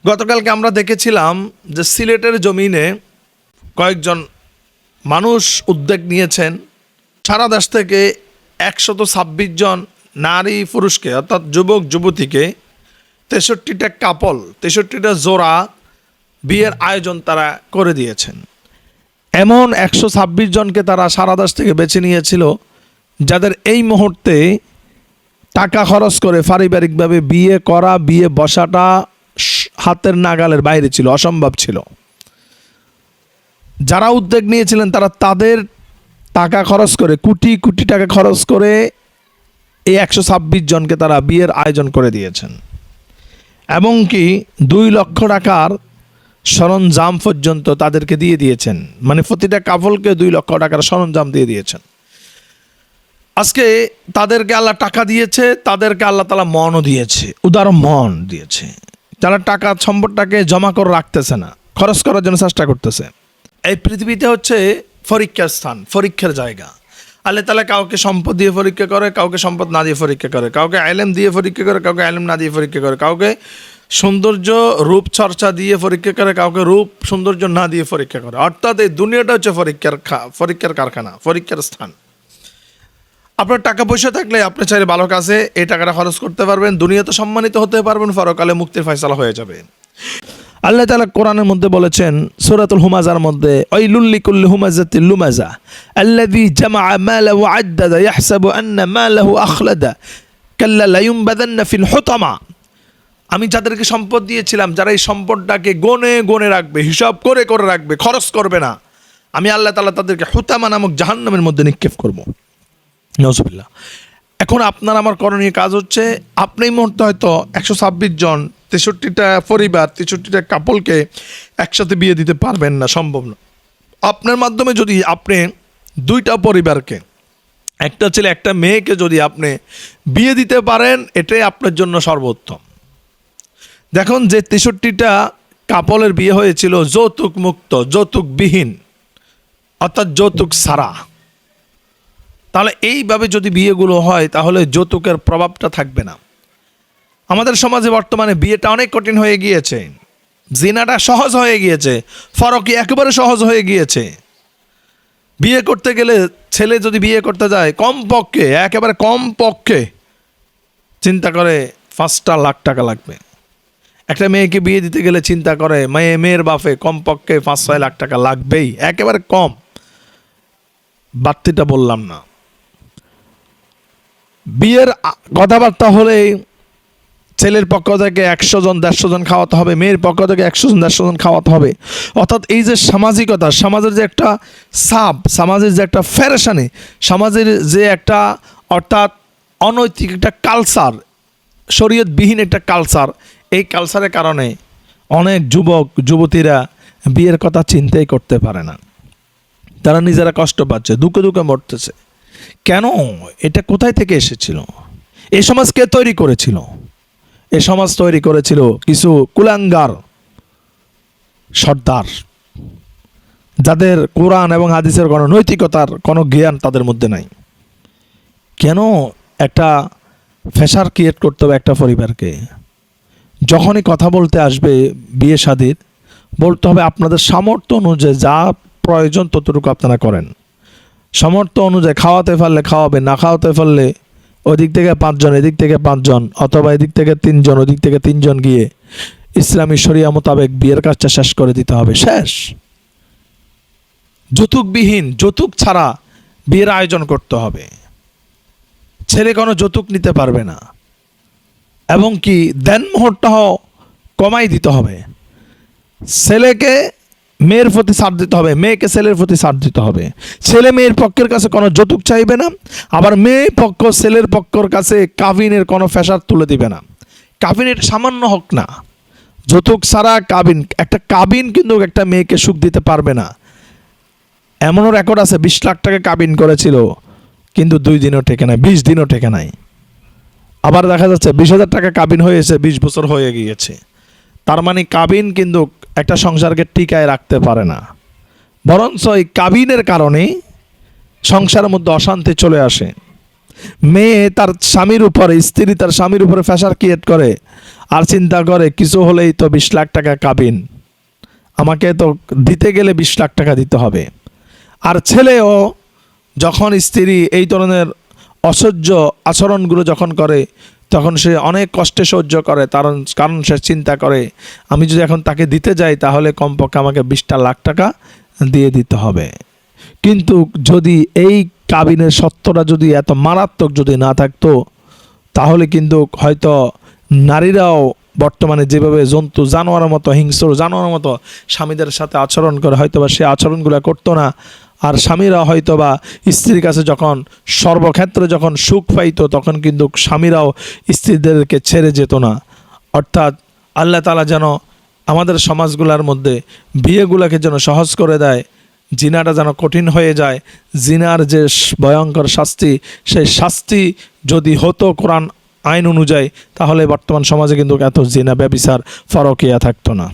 গতকালকে আমরা দেখেছিলাম যে সিলেটের জমিনে কয়েকজন মানুষ উদ্যোগ নিয়েছেন সারা দেশ থেকে 126 জন নারী পুরুষকে অর্থাৎ যুবক যুবতীকে 63টা কাপল 63টা জোড়া বিয়ের আয়োজন তারা করে দিয়েছেন। এমন 126 জনকে তারা সারা দেশ থেকে বেছে নিয়েছিল যাদের এই মুহূর্তে টাকা খরচ করে পারিবারিকভাবে বিয়ে করা, বিয়ে বসাটা হাতের নাগালের বাইরে ছিল, অসম্ভব ছিল। যারা উদ্যোগ নিয়েছিলেন তারা তাদের টাকা খরচ করে কোটি কোটি টাকা খরচ করে এই 126 জনকে তারা বিয়ের আয়োজন করে দিয়েছেন এবং কি 2 লক্ষ টাকার সরঞ্জাম পর্যন্ত তাদেরকে দিয়ে দিয়েছেন। মানে প্রতিটা কাপলকে 2 লক্ষ টাকার সরঞ্জাম দিয়ে দিয়েছেন। আজকে তাদেরকে আল্লাহ টাকা দিয়েছে, তাদেরকে আল্লাহ তাআলা মনও দিয়েছে, উদার মন দিয়েছে। যারা টাকা সম্পদটাকে জমা করে রাখতেছে না, খরচ করার জন্য চেষ্টা করতেছে। এই পৃথিবীতে হচ্ছে পরীক্ষার স্থান, পরীক্ষার জায়গা। আল্লাহ তাআলা কাউকে সম্পদ দিয়ে পরীক্ষা করে, কাউকে সম্পদ না দিয়ে পরীক্ষা করে, কাউকে ইলম দিয়ে পরীক্ষা করে, কাউকে ইলম না দিয়ে পরীক্ষা করে, কাউকে সৌন্দর্য রূপ চর্চা দিয়ে পরীক্ষা করে, কাউকে রূপ সৌন্দর্য না দিয়ে পরীক্ষা করে। অর্থাৎ এই দুনিয়াটা হচ্ছে পরীক্ষার কারখানা, পরীক্ষার স্থান। আপনার টাকা পয়সা থাকলে আপনি চাইলে ভালো কাজে এই টাকাটা খরচ করতে পারবেন, দুনিয়াতে সম্মানিত হতে পারবেন, পরকালে মুক্তির ফয়সালা হয়ে যাবে। আল্লাহ তাআলা কোরআনের মধ্যে বলেছেন সূরাতুল হুমাযার মধ্যে, ওয়াইলুল লিকুল্লি হুমাযাতিল লুমাযা আল্লাযী জামাআ মালাহু ওয়া আদ্দাদা ইয়াহসাবু আন্না মালাহু আখলাদা কাল্লা লায়ুনবাযান্না ফিল হুতামা। আমি যাদেরকে সম্পদ দিয়েছিলাম, যারা এই সম্পদটাকে গনে গনে রাখবে, হিসাব করে করে রাখবে, খরচ করবে না, আমি আল্লাহ তাআলা তাদেরকে হুতামা নামক জাহান্নামের মধ্যে নিক্ষেপ করব। নাউযুবিল্লাহ। এখন আপনার আমার করণীয় কাজ হচ্ছে, আপনি এই মুহূর্তে হয়তো 126 জন 63টা পরিবার 63টা কাপলকে একসাথে বিয়ে দিতে পারবেন না, সম্ভব না। আপনার মাধ্যমে যদি আপনি 2টা পরিবারকে, একটা ছেলে একটা মেয়েকে যদি আপনি বিয়ে দিতে পারেন, এটাই আপনার জন্য সর্বোত্তম। দেখুন, যে 63টা কাপলের বিয়ে হয়েছিল যৌতুক মুক্ত, যৌতুকবিহীন, অর্থাৎ যৌতুক ছাড়া। তাহলে এইভাবে যদি বিয়েগুলো হয় তাহলে যৌতুকের প্রভাবটা থাকবে না। আমাদের সমাজে বর্তমানে বিয়েটা অনেক কঠিন হয়ে গিয়েছে, জিনাটা সহজ হয়ে গিয়েছে, ফরকি একেবারে সহজ হয়ে গিয়েছে। বিয়ে করতে গেলে ছেলে যদি বিয়ে করতে যায় কমপক্ষে, একেবারে কমপক্ষে চিন্তা করে 5টা লাখ টাকা লাগবে। একটা মেয়েকে বিয়ে দিতে গেলে চিন্তা করে মেয়ের বাপে কমপক্ষে 5-6 লাখ টাকা লাগবেই, একেবারে কম, বাড়তিটা বললাম না। বিয়ের কথাবার্তা হলেই ছেলের পক্ষ থেকে 100 জন 150 জন খাওয়াতে হবে, মেয়ের পক্ষ থেকে 100 জন 150 জন খাওয়াতে হবে। অর্থাৎ এই যে সামাজিকতা, সমাজের যে একটা সাব, সমাজের যে একটা ফেরেশানি, সমাজের যে একটা অর্থাৎ অনৈতিক একটা কালচার, শরীয়তবিহীন একটা কালচার, এই কালচারের কারণে অনেক যুবক যুবতীরা বিয়ের কথা চিন্তাই করতে পারে না। তারা নিজেরা কষ্ট পাচ্ছে, দুঃখে দুঃখে মরতেছে। কেন? এটা কোথায় থেকে এসেছিল? এই সমাজ কে তৈরি করেছিল? এই সমাজ তৈরি করেছিল কিছু কুলাঙ্গার সর্দার, যাদের কোরআন এবং হাদিসের কোনো নৈতিকতার কোনো জ্ঞান তাদের মধ্যে নাই। কেন একটা ফ্যাশার ক্রিয়েট করতে হবে একটা পরিবারকে? যখনই কথা বলতে আসবে বিয়ে শাদীর, বলতে হবে আপনাদের সামর্থ্য অনুযায়ী যা প্রয়োজন ততটুকু আপনারা করেন। সামর্থ্য অনুযায়ী খাওয়াতে পারলে খাওয়াবে, না খাওয়াতে পারলে ওদিক থেকে 5 জন, এদিক থেকে 5 জন, অথবা এদিক থেকে 3 জন, ওদিক থেকে 3 জন গিয়ে ইসলামী শরিয়া মোতাবেক বিয়ের কাজটা শেষ করে দিতে হবে। শেষ। যৌতুকবিহীন, যৌতুক ছাড়া বিয়ের আয়োজন করতে হবে। ছেলে কোনো যৌতুক নিতে পারবে না এবং কি দেনমোহরটাও কমাই দিতে হবে। ছেলেকে মেয়ের প্রতি ছাড় দিতে হবে, মেয়েকে ছেলের প্রতি ছাড় দিতে হবে। ছেলে মেয়ের পক্ষের কাছে কোনো যৌতুক চাইবে না, আবার মেয়ে পক্ষ ছেলের পক্ষের কাছে কাবিনের কোনো ফ্যাসাদ তুলে দিবে না। কাবিনের সামান্য হোক না, যৌতুক ছাড়া কাবিন, একটা কাবিন কিন্তু একটা মেয়েকে সুখ দিতে পারবে না। এমনও রেকর্ড আছে 20 লাখ টাকা কাবিন করেছিল, কিন্তু 2 দিনও টেকে নাই, 20 দিনও টেকে নাই। আবার দেখা যাচ্ছে 20,000 টাকা কাবিন হয়েছে, 20 বছর হয়ে গিয়েছে। তার মানে কাবিন কিন্তু একটা সংসারকে টিকায় রাখতে পারে না, বরঞ্চ এই কাবিনের কারণে সংসারের মধ্যে অশান্তি চলে আসে। মেয়ে তার স্বামীর উপরে, স্ত্রী তার স্বামীর উপরে প্রেশার ক্রিয়েট করে আর চিন্তা করে কিছু হলেই তো 20 লাখ টাকা কাবিন, আমাকে তো দিতে গেলে 20 লাখ টাকা দিতে হবে। আর ছেলেও যখন স্ত্রী এই ধরনের অসহ্য আচরণগুলো যখন করে তখন সে অনেক কষ্টে সহ্য করে, কারণ সে চিন্তা করে আমি যদি এখন তাকে দিতে যাই তাহলে কমপক্ষে আমাকে 20টা লাখ টাকা দিয়ে দিতে হবে। কিন্তু যদি এই কাবিনের সত্যটা যদি এত মারাত্মক যদি না থাকতো তাহলে কিন্তু হয়তো নারীরাও বর্তমানে যেভাবে জন্তু জানোয়ারের মতো, হিংস্র জানোয়ারের মতো স্বামীদের সাথে আচরণ করে হয়তোবা সে আচরণগুলো করতো না। আর স্বামীরা হয়তোবা স্ত্রীর কাছে যখন সর্বক্ষেত্রে যখন সুখ পাইতো তখন কিন্তু স্বামীরাও স্ত্রীদেরকে ছেড়ে যেত না। অর্থাৎ আল্লাহ তাআলা যেন আমাদের সমাজগুলোর মধ্যে বিয়েগুলোকে যেন সহজ করে দেয়, জিনাটা যেন কঠিন হয়ে যায়। জিনার যে ভয়ঙ্কর শাস্তি, সেই শাস্তি যদি হতো কোরআন আইন অনুযায়ী তাহলে বর্তমান সমাজে কিন্তু এত জিনা ব্যভিচার ফরকিয়া থাকতো না।